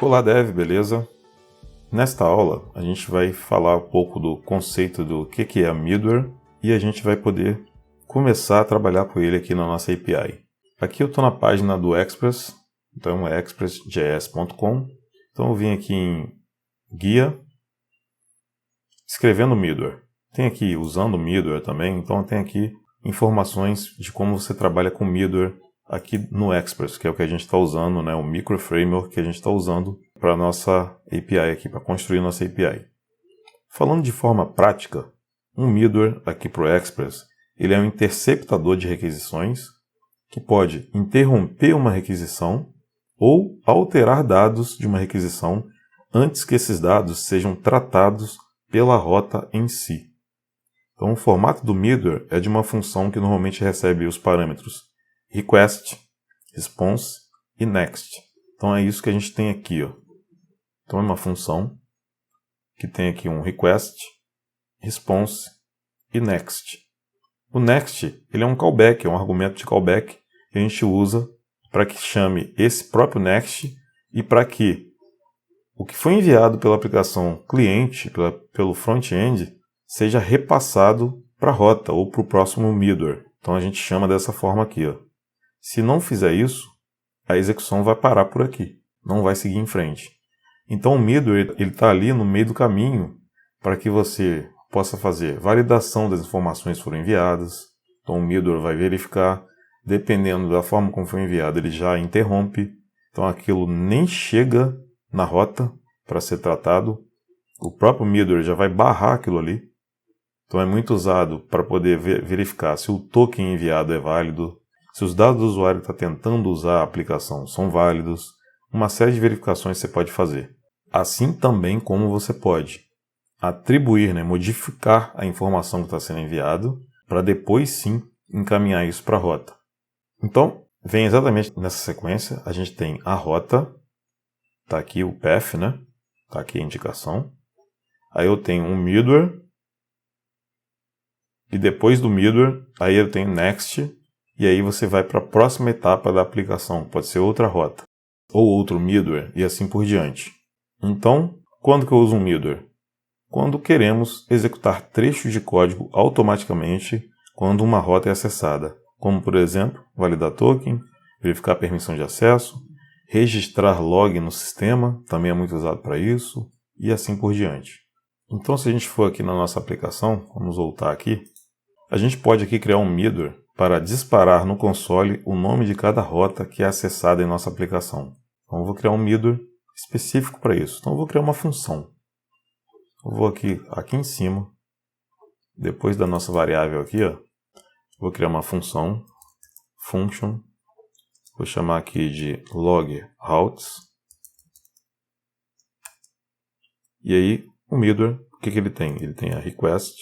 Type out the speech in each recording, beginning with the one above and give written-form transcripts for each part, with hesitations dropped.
Olá Dev, beleza? Nesta aula a gente vai falar um pouco do conceito do que é middleware e a gente vai poder começar a trabalhar com ele aqui na nossa API. Aqui eu estou na página do Express, então é express.js.com. Então eu vim aqui em guia, escrevendo middleware. Tem aqui usando middleware também, então tem aqui informações de como você trabalha com middleware aqui no Express, que é o que a gente está usando, né, o micro framework que a gente está usando para a nossa API aqui, para construir nossa API. Falando de forma prática, um middleware aqui para o Express, ele é um interceptador de requisições que pode interromper uma requisição ou alterar dados de uma requisição antes que esses dados sejam tratados pela rota em si. Então, o formato do middleware é de uma função que normalmente recebe os parâmetros request, response e next. Então, é isso que a gente tem aqui, ó. Então, é uma função que tem aqui um request, response e next. O next ele é um callback, é um argumento de callback que a gente usa para que chame esse próprio next e para que o que foi enviado pela aplicação cliente, pelo front-end, seja repassado para a rota ou para o próximo middleware. Então a gente chama dessa forma aqui, ó. Se não fizer isso, a execução vai parar por aqui, não vai seguir em frente. Então o middleware está ali no meio do caminho para que você possa fazer validação das informações que foram enviadas. Então o middleware vai verificar, dependendo da forma como foi enviado, ele já interrompe. Então aquilo nem chega na rota para ser tratado. O próprio middleware já vai barrar aquilo ali. Então é muito usado para poder verificar se o token enviado é válido, se os dados do usuário que está tentando usar a aplicação são válidos. Uma série de verificações você pode fazer. Assim também como você pode atribuir, modificar a informação que está sendo enviado para depois sim encaminhar isso para a rota. Então, vem exatamente nessa sequência. A gente tem a rota, está aqui o path, está aqui a indicação. Aí eu tenho um middleware, e depois do middleware, aí eu tenho next, e aí você vai para a próxima etapa da aplicação, pode ser outra rota, ou outro middleware, e assim por diante. Então, quando que eu uso um middleware? Quando queremos executar trechos de código automaticamente quando uma rota é acessada, como por exemplo, validar token, verificar a permissão de acesso, registrar log no sistema, também é muito usado para isso, e assim por diante. Então, se a gente for aqui na nossa aplicação, vamos voltar aqui, a gente pode aqui criar um middleware para disparar no console o nome de cada rota que é acessada em nossa aplicação. Então, eu vou criar um middleware específico para isso. Então, eu vou criar uma função. Eu vou aqui em cima, depois da nossa variável aqui, ó, vou criar uma função, function, vou chamar aqui de log routes. E aí, o middleware, o que ele tem? Ele tem a request,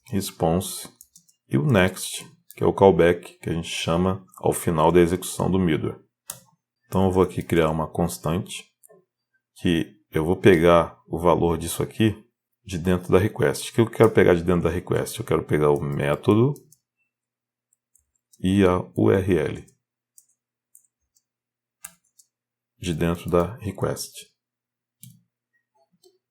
response e o next, que é o callback que a gente chama ao final da execução do middleware. Então eu vou aqui criar uma constante que eu vou pegar o valor disso aqui de dentro da request. O que eu quero pegar de dentro da request? Eu quero pegar o método e a URL de dentro da request.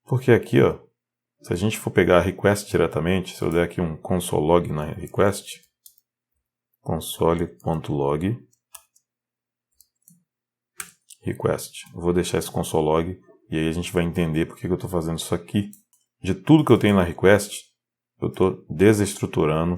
Porque aqui, ó, se a gente for pegar a request diretamente, se eu der aqui um console log na request, console.log request. Eu vou deixar esse console log e aí a gente vai entender por que eu estou fazendo isso aqui. De tudo que eu tenho na request, eu estou desestruturando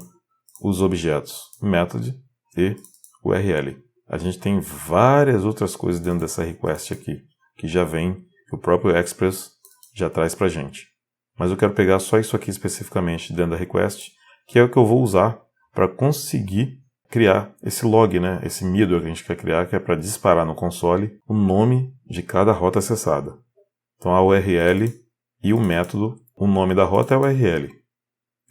os objetos method e URL. A gente tem várias outras coisas dentro dessa request aqui, que já vem, que o próprio Express já traz para a gente. Mas eu quero pegar só isso aqui especificamente dentro da request, que é o que eu vou usar para conseguir criar esse log, esse middleware que a gente quer criar, que é para disparar no console o nome de cada rota acessada. Então a URL e o método, o nome da rota é a URL.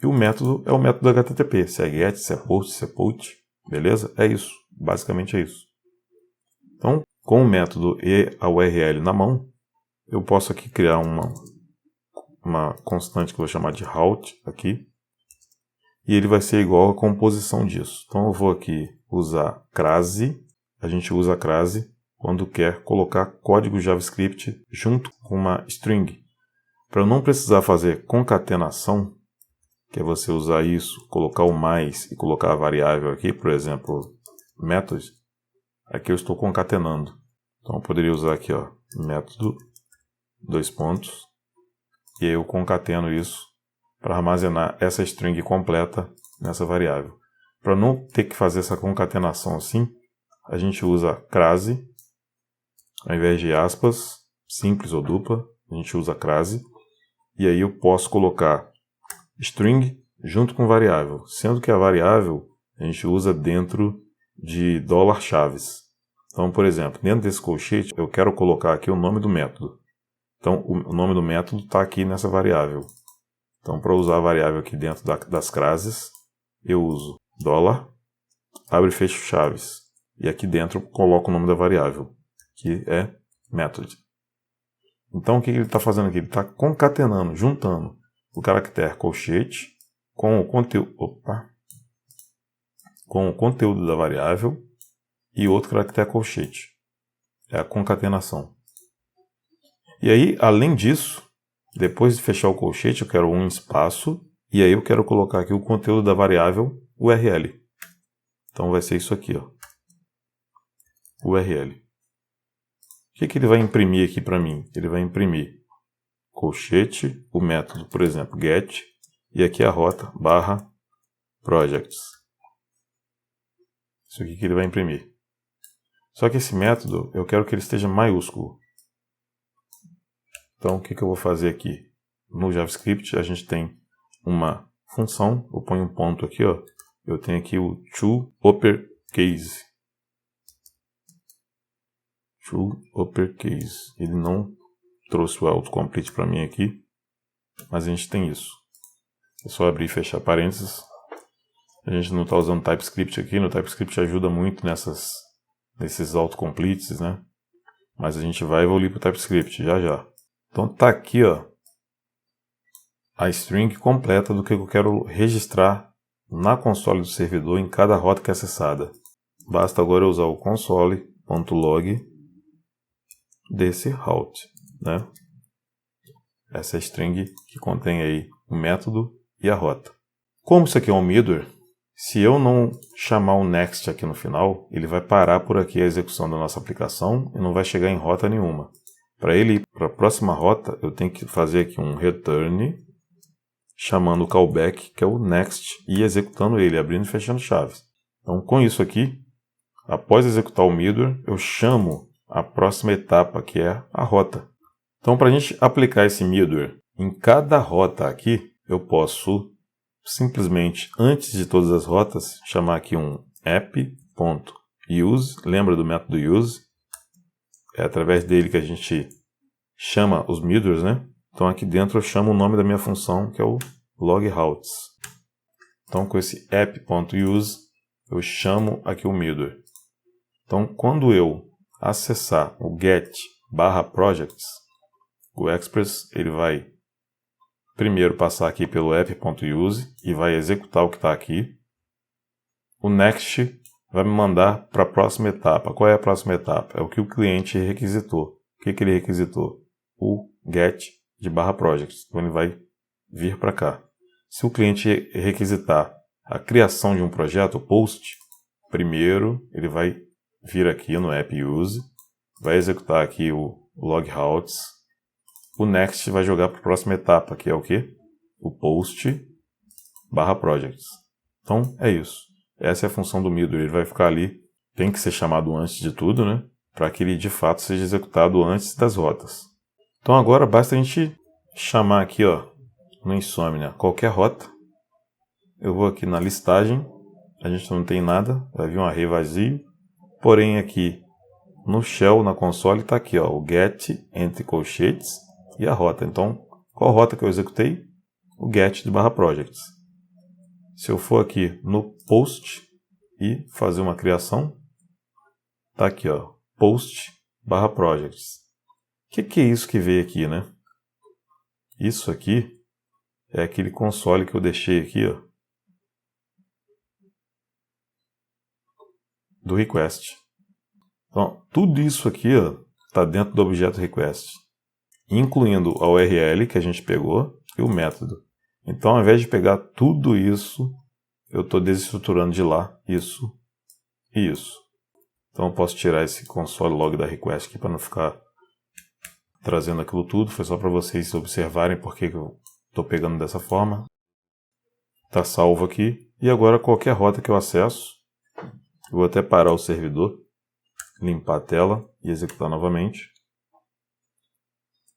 E o método é o método HTTP, se é get, se é post, se é put, beleza? É isso, basicamente é isso. Então, com o método e a URL na mão, eu posso aqui criar uma constante que eu vou chamar de route aqui, e ele vai ser igual à composição disso. Então eu vou aqui usar crase, a gente usa a crase quando quer colocar código JavaScript junto com uma string. Para eu não precisar fazer concatenação, que é você usar isso, colocar o mais e colocar a variável aqui, por exemplo, method, aqui eu estou concatenando. Então eu poderia usar aqui, ó, método, 2 pontos, e aí eu concateno isso para armazenar essa string completa nessa variável. Para não ter que fazer essa concatenação assim, a gente usa crase, ao invés de aspas, simples ou dupla, a gente usa crase, e aí eu posso colocar string junto com variável, sendo que a variável a gente usa dentro de $chaves. Então, por exemplo, dentro desse colchete, eu quero colocar aqui o nome do método. Então, o nome do método está aqui nessa variável. Então, para usar a variável aqui dentro das crases, eu uso $, abre e fecha chaves. E aqui dentro eu coloco o nome da variável, que é method. Então, o que ele está fazendo aqui? Ele está concatenando, juntando o caractere colchete com o conteúdo da variável e outro caractere colchete. É a concatenação. E aí, além disso, depois de fechar o colchete, eu quero um espaço, e aí eu quero colocar aqui o conteúdo da variável URL. Então vai ser isso aqui, ó. URL. O que ele vai imprimir aqui para mim? Ele vai imprimir colchete, o método, por exemplo, get, e aqui a rota, /projects. Isso aqui que ele vai imprimir. Só que esse método, eu quero que ele esteja maiúsculo. Então, o que eu vou fazer aqui? No JavaScript, a gente tem uma função, eu ponho um ponto aqui, ó. Eu tenho aqui o toUppercase. toUppercase. Ele não trouxe o autocomplete para mim aqui, mas a gente tem isso. É só abrir e fechar parênteses. A gente não está usando TypeScript aqui, no TypeScript ajuda muito nesses autocompletes, né? Mas a gente vai evoluir para o TypeScript já já. Então tá aqui, ó, a string completa do que eu quero registrar na console do servidor em cada rota que é acessada. Basta agora eu usar o console.log desse route, né? Essa é a string que contém aí o método e a rota. Como isso aqui é um middleware, se eu não chamar o next aqui no final, ele vai parar por aqui a execução da nossa aplicação e não vai chegar em rota nenhuma. Para ele ir para a próxima rota, eu tenho que fazer aqui um return, chamando o callback, que é o next, e executando ele, abrindo e fechando chaves. Então, com isso aqui, após executar o middleware, eu chamo a próxima etapa, que é a rota. Então, para a gente aplicar esse middleware em cada rota aqui, eu posso simplesmente, antes de todas as rotas, chamar aqui um app.use, lembra do método use? É através dele que a gente chama os middlers, né? Então aqui dentro eu chamo o nome da minha função, que é o logroutes. Então com esse app.use eu chamo aqui o middler. Então quando eu acessar o get/projects, o Express ele vai primeiro passar aqui pelo app.use e vai executar o que está aqui. O next vai me mandar para a próxima etapa. Qual é a próxima etapa? É o que o cliente requisitou. O que ele requisitou? O get de /projects. Então ele vai vir para cá. Se o cliente requisitar a criação de um projeto, o post, primeiro ele vai vir aqui no app.use, vai executar aqui o logroutes. O next vai jogar para a próxima etapa, que é o quê? O post/projects. Então é isso. Essa é a função do middleware. Ele vai ficar ali, tem que ser chamado antes de tudo, né? Para que ele de fato seja executado antes das rotas. Então agora basta a gente chamar aqui, ó, no Insomnia, qualquer rota. Eu vou aqui na listagem, a gente não tem nada, vai vir um array vazio. Porém aqui no shell, na console, está aqui, ó, o get entre colchetes e a rota. Então, qual rota que eu executei? O get de /projects. Se eu for aqui no post e fazer uma criação, tá aqui, ó, post/projects. O que é isso que veio aqui, né? Isso aqui é aquele console que eu deixei aqui, ó. do request. Então, tudo isso aqui está dentro do objeto request, incluindo a URL que a gente pegou e o método. Então, ao invés de pegar tudo isso, eu estou desestruturando de lá isso e isso. Então, eu posso tirar esse console log da request aqui para não ficar trazendo aquilo tudo. Foi só para vocês observarem porque eu estou pegando dessa forma. Está salvo aqui. E agora, qualquer rota que eu acesso, eu vou até parar o servidor, limpar a tela e executar novamente.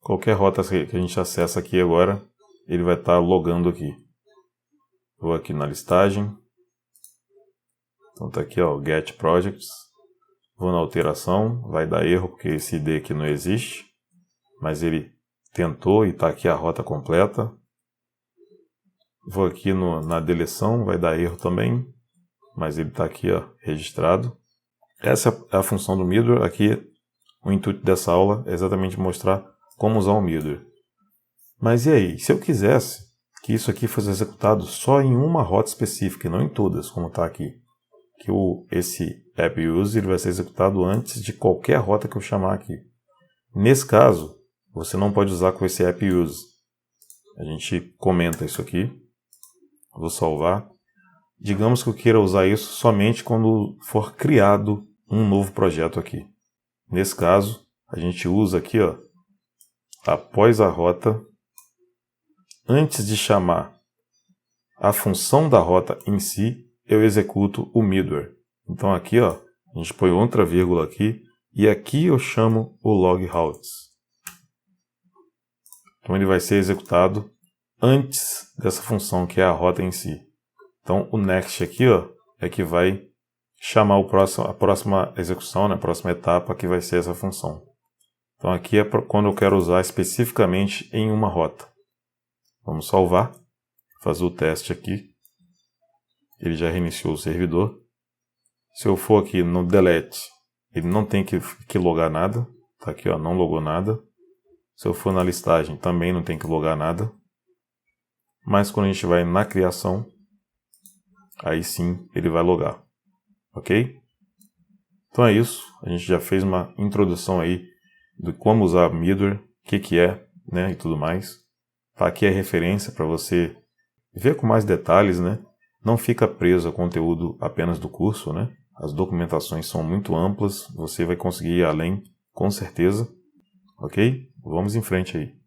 Qualquer rota que a gente acessa aqui agora, ele vai estar logando aqui. Vou aqui na listagem. Então está aqui, ó, Get Projects. Vou na alteração, vai dar erro porque esse ID aqui não existe. Mas ele tentou e está aqui a rota completa. Vou aqui na deleção, vai dar erro também. Mas ele está aqui, ó, registrado. Essa é a função do Middleware. Aqui, o intuito dessa aula é exatamente mostrar como usar o Middleware. Mas e aí, se eu quisesse que isso aqui fosse executado só em uma rota específica e não em todas, como está aqui, que esse app_use ele vai ser executado antes de qualquer rota que eu chamar aqui. Nesse caso, você não pode usar com esse app_use. A gente comenta isso aqui. Vou salvar. Digamos que eu queira usar isso somente quando for criado um novo projeto aqui. Nesse caso, a gente usa aqui, ó, após a rota, antes de chamar a função da rota em si, eu executo o middleware. Então aqui, ó, a gente põe outra vírgula aqui e aqui eu chamo o log routes. Então ele vai ser executado antes dessa função que é a rota em si. Então o next aqui, ó, é que vai chamar a próxima execução, né, a próxima etapa que vai ser essa função. Então aqui é quando eu quero usar especificamente em uma rota. Vamos salvar, fazer o teste aqui. Ele já reiniciou o servidor. Se eu for aqui no delete, ele não tem que logar nada. Tá aqui, ó, não logou nada. Se eu for na listagem, também não tem que logar nada. Mas quando a gente vai na criação, aí sim ele vai logar. Ok? Então é isso. A gente já fez uma introdução aí de como usar Middleware, o que é, né, e tudo mais. Tá aqui a referência para você ver com mais detalhes, né? Não fica preso ao conteúdo apenas do curso, né? As documentações são muito amplas, você vai conseguir ir além, com certeza. Ok? Vamos em frente aí.